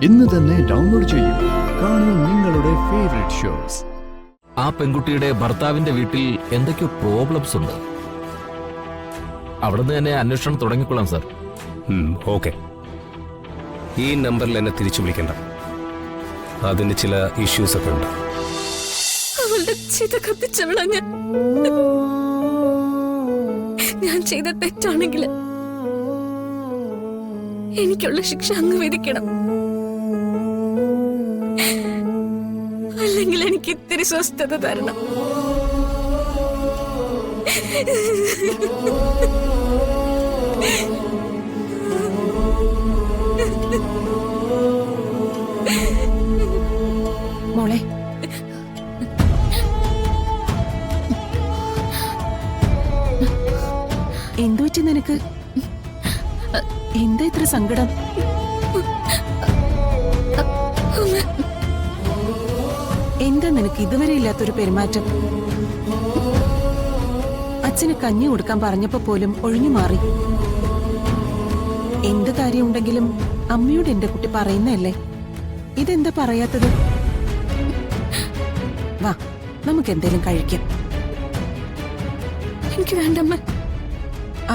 ഇന്ന് തന്നെ ഡൗൺലോഡ് ചെയ്യൂ. കാണൂ നിങ്ങളുടെ ഫേവറേറ്റ് ഷോസ്. ആ പെൺകുട്ടിയുടെ ഭർത്താവിന്റെ വീട്ടിൽ എന്തൊക്കെയോ പ്രോബ്ലംസ് ഉണ്ട്. അവിടുന്ന് തന്നെ അന്വേഷണം തുടങ്ങിക്കൊള്ളാം സാർ. ഓക്കെ. ഈ നമ്പറിൽ എന്നെ തിരിച്ചു വിളിക്കണ്ട. അതിന് ചില ഇഷ്യൂസ് ഒക്കെ ഉണ്ട്. അവളുടെ ചിത കത്തിച്ചവളാ ഞാൻ ചെയ്ത തെറ്റാണെങ്കിൽ എനിക്കുള്ള ശിക്ഷ അങ്ങ് വിധിക്കണം. അല്ലെങ്കിൽ എനിക്ക് ഇത്തിരി സ്വസ്ഥത തരണം. മോളെ, എന്തു പറ്റി നിനക്ക്? എന്താ ഇത്ര സങ്കടം? എന്താ നിനക്ക് ഇതുവരെ ഇല്ലാത്തൊരു പെരുമാറ്റം? അച്ഛന് കഞ്ഞി കൊടുക്കാൻ പറഞ്ഞപ്പോ പോലും ഒഴിഞ്ഞു മാറി. എന്ത് കാര്യമുണ്ടെങ്കിലും അമ്മയോട് എന്റെ കുട്ടി പറയുന്നല്ലേ. ഇതെന്താ പറയാത്തത്? വാ, നമുക്ക് എന്തേലും കഴിക്കാം. എനിക്ക് വേണ്ടമ്മ.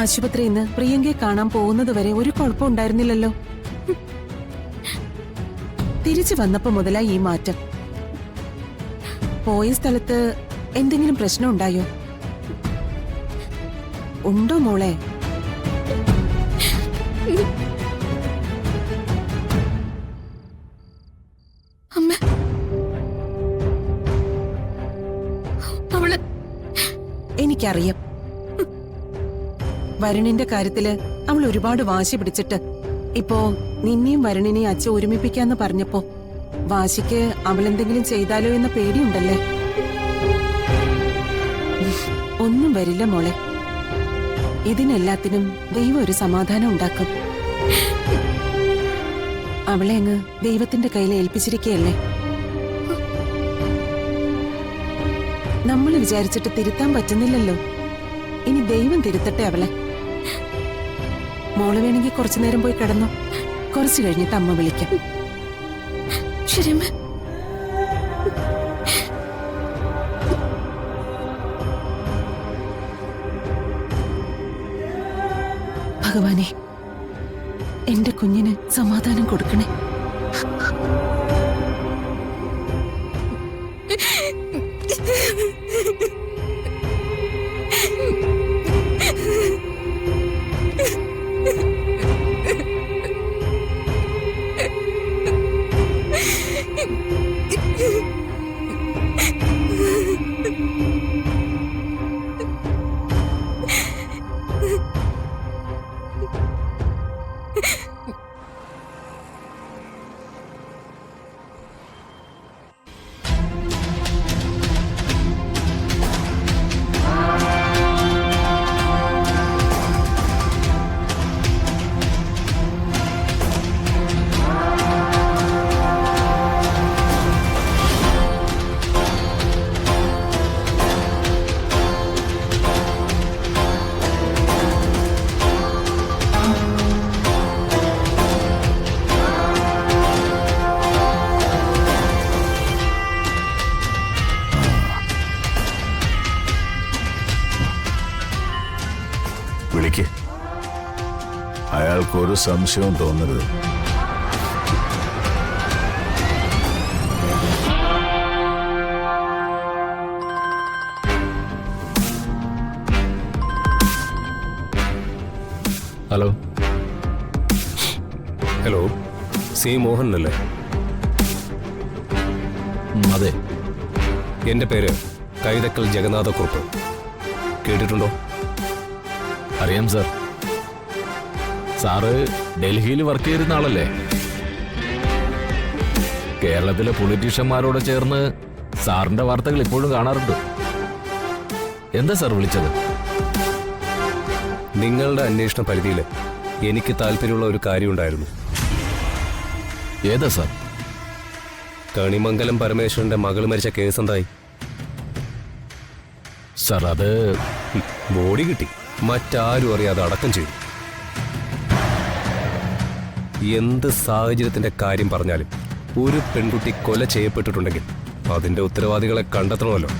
ആശുപത്രിയിൽ നിന്ന് പ്രിയങ്കയെ കാണാൻ പോകുന്നത് വരെ ഒരു കുഴപ്പം ഉണ്ടായിരുന്നില്ലല്ലോ. തിരിച്ചു വന്നപ്പോ മുതലായി ഈ മാറ്റം. പോയ സ്ഥലത്ത് എന്തെങ്കിലും പ്രശ്നം ഉണ്ടായോ? ഉണ്ടോ മോളെ? അമ്മ, അവള് എനിക്കറിയാം. വരുണിന്റെ കാര്യത്തില് അവൾ ഒരുപാട് വാശി പിടിച്ചിട്ട് ഇപ്പോ നിന്നെയും വരുണിനെയും അച്ഛൻ ഒരുമിപ്പിക്കാന്ന് പറഞ്ഞപ്പോ വാശിക്ക് അവളെന്തെങ്കിലും ചെയ്താലോ എന്ന പേടിയുണ്ടല്ലേ? ഒന്നും വരില്ല മോളെ. ഇതിനെല്ലാത്തിനും ദൈവം ഒരു സമാധാനം ഉണ്ടാക്കും. അവളെ അങ്ങ് ദൈവത്തിന്റെ കയ്യിൽ ഏൽപ്പിച്ചിരിക്കുകയല്ലേ. നമ്മൾ വിചാരിച്ചിട്ട് തിരുത്താൻ പറ്റുന്നില്ലല്ലോ. ഇനി ദൈവം തിരുത്തട്ടെ അവളെ. മോള് വേണമെങ്കിൽ കുറച്ചു നേരം പോയി കിടന്നു. കുറച്ചു കഴിഞ്ഞിട്ട് അമ്മ വിളിക്കാം. ശരി അമ്മ. ഭഗവാനെ, എന്റെ കുഞ്ഞിന് സമാധാനം കൊടുക്കണേ. വിളിക്ക്. അയാൾക്കൊരു സംശയവും തോന്നരുത്. ഹലോ. ഹലോ, സി മോഹൻ അല്ലേ? അതെ. എന്റെ പേര് കൈതക്കൽ ജഗന്നാഥക്കുറുപ്പ്. കേട്ടിട്ടുണ്ടോ? അറിയാം സാർ. സാറ് ഡൽഹിയിൽ വർക്ക് ചെയ്തിരുന്ന ആളല്ലേ? കേരളത്തിലെ പൊളിറ്റീഷ്യന്മാരോട് ചേർന്ന് സാറിന്റെ വാർത്തകൾ ഇപ്പോഴും കാണാറുണ്ട്. എന്താ സാർ വിളിച്ചത്? നിങ്ങളുടെ അന്വേഷണ പരിധിയിൽ എനിക്ക് താല്പര്യമുള്ള ഒരു കാര്യമുണ്ടായിരുന്നു. ഏതാ സാർ? കണിമംഗലം പരമേശ്വരന്റെ മകൾ മരിച്ച കേസ് എന്തായി? സാർ, അത് ബോഡി കിട്ടി. മറ്റാരും അറിയാതെ അടക്കം ചെയ്തു. എന്ത് സാഹചര്യത്തിന്റെ കാര്യം പറഞ്ഞാലും ഒരു പെൺകുട്ടി കൊല ചെയ്യപ്പെട്ടിട്ടുണ്ടെങ്കിൽ അതിന്റെ ഉത്തരവാദികളെ കണ്ടെത്തണമല്ലോ.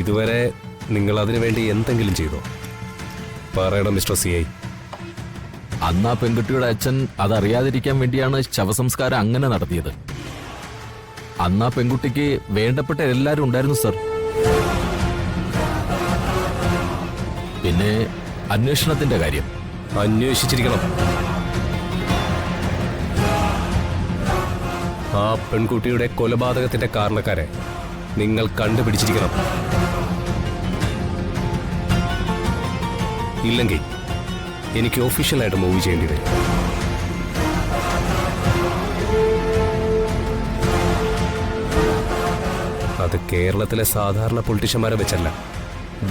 ഇതുവരെ നിങ്ങൾ അതിനു വേണ്ടി എന്തെങ്കിലും ചെയ്തോ? പറയണം മിസ്റ്റർ CI. അന്ന് ആ പെൺകുട്ടിയുടെ അച്ഛൻ അതറിയാതിരിക്കാൻ വേണ്ടിയാണ് ശവസംസ്കാരം അങ്ങനെ നടത്തിയത്. അന്ന് ആ പെൺകുട്ടിക്ക് വേണ്ടപ്പെട്ട എല്ലാവരും ഉണ്ടായിരുന്നു സർ. പിന്നെ അന്വേഷണത്തിന്റെ കാര്യം അന്വേഷിച്ചിരിക്കണം. ആ പെൺകുട്ടിയുടെ കൊലപാതകത്തിന്റെ കാരണക്കാരെ നിങ്ങൾ കണ്ടുപിടിച്ചിരിക്കണം. ഇല്ലെങ്കിൽ എനിക്ക് ഒഫീഷ്യലായിട്ട് മൂവ് ചെയ്യേണ്ടി വരും. അത് കേരളത്തിലെ സാധാരണ പൊളിറ്റീഷ്യന്മാരെ വെച്ചല്ല,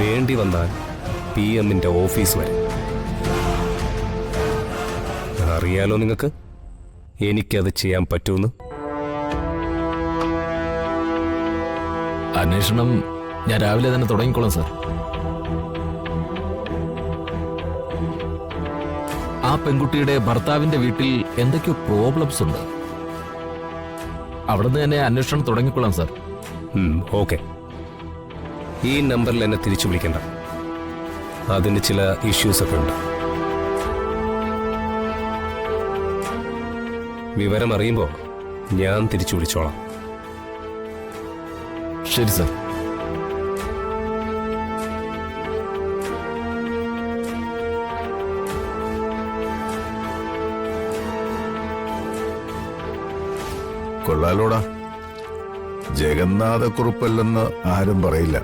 വേണ്ടി വന്നാൽ PM-ന്റെ ഓഫീസ് വരെ. അറിയാലോ നിങ്ങൾക്ക് എനിക്കത് ചെയ്യാൻ പറ്റുമെന്ന്. അന്വേഷണം ഞാൻ രാവിലെ തന്നെ തുടങ്ങിക്കോളാം സർ. ആ പെൺകുട്ടിയുടെ ഭർത്താവിന്റെ വീട്ടിൽ എന്തൊക്കെയോ പ്രോബ്ലംസ് ഉണ്ട്. അവിടുന്ന് തന്നെ അന്വേഷണം തുടങ്ങിക്കൊള്ളാം സർ. ഓക്കെ. ഈ നമ്പറിൽ എന്നെ തിരിച്ചു വിളിക്കണ്ട. അതിന് ചില ഇഷ്യൂസ് ഒക്കെ ഉണ്ട്. വിവരം അറിയുമ്പോൾ ഞാൻ തിരിച്ചു വിളിച്ചോളാം. ശരി സർ. കൊള്ളാലോടാ, ജഗന്നാഥക്കുറുപ്പല്ലെന്ന് ആരും പറയില്ല.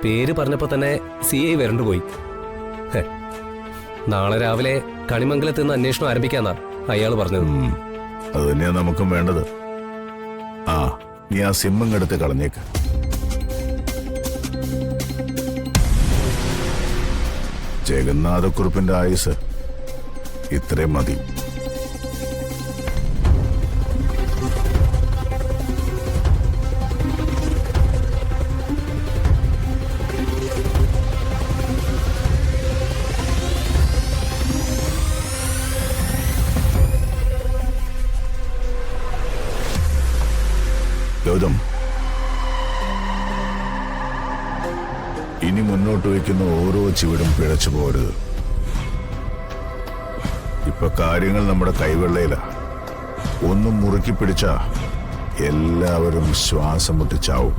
പേര് പറഞ്ഞപ്പോ തന്നെ CI വരണ്ടുപോയി. നാളെ രാവിലെ കണിമംഗലത്ത് നിന്ന് അന്വേഷണം ആരംഭിക്കാന്നാ അയാൾ പറഞ്ഞത്. അത് തന്നെയാ നമുക്കും വേണ്ടത്. ആ, നീ ആ സിമ്മങ്ങെടുത്ത് കളഞ്ഞേക്ക്. ജഗന്നാഥക്കുറുപ്പിന്റെ ആയുസ് ഇത്രയും മതി. ഗൗതം, ഇനി മുന്നോട്ട് വയ്ക്കുന്ന ഓരോ ചുവടും പിഴച്ചു പോരുത്. ഇപ്പൊ കാര്യങ്ങൾ നമ്മുടെ കൈവെള്ളയില. ഒന്നും മുറുക്കി പിടിച്ച എല്ലാവരും ശ്വാസം മുട്ടിച്ചാവും.